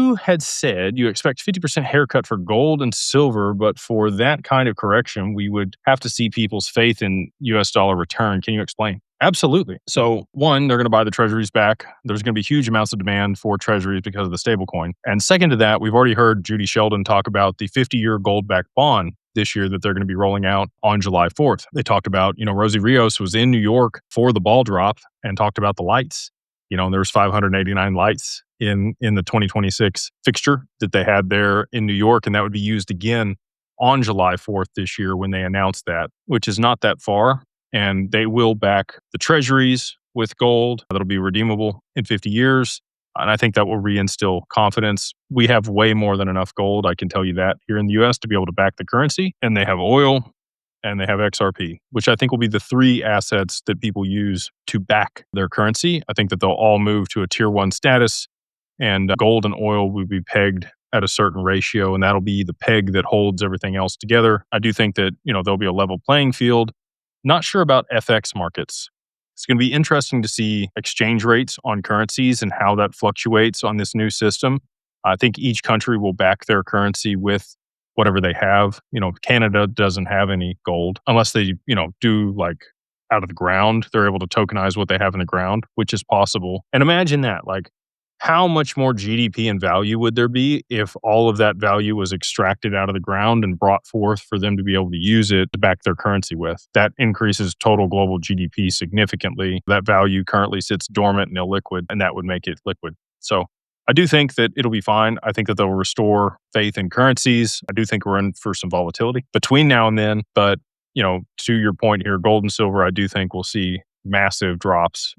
you had said you expect 50% haircut for gold and silver, but for that kind of correction, we would have to see people's faith in US dollar return. Can you explain? Absolutely. So, one, they're going to buy the treasuries back. There's going to be huge amounts of demand for treasuries because of the stablecoin. And second to that, we've already heard Judy Shelton talk about the 50-year gold-backed bond this year that they're going to be rolling out on July 4th. They talked about, Rosie Rios was in New York for the ball drop and talked about the lights. There was 589 lights in the 2026 fixture that they had there in New York, and that would be used again on July 4th this year when they announced that, which is not that far. And they will back the treasuries with gold that'll be redeemable in 50 years. And I think that will reinstill confidence. We have way more than enough gold, I can tell you that, here in the US to be able to back the currency. And they have oil and they have XRP, which I think will be the three assets that people use to back their currency. I think that they'll all move to a tier 1 status, and gold and oil will be pegged at a certain ratio, and that'll be the peg that holds everything else together. I do think that, there'll be a level playing field. Not sure about FX markets. It's going to be interesting to see exchange rates on currencies and how that fluctuates on this new system. I think each country will back their currency with whatever they have. Canada doesn't have any gold unless they, do like out of the ground. They're able to tokenize what they have in the ground, which is possible. And imagine that, like, how much more GDP and value would there be if all of that value was extracted out of the ground and brought forth for them to be able to use it to back their currency with? That increases total global GDP significantly. That value currently sits dormant and illiquid, and that would make it liquid. So I do think that it'll be fine. I think that they'll restore faith in currencies. I do think we're in for some volatility between now and then. But, to your point here, gold and silver, I do think we'll see massive drops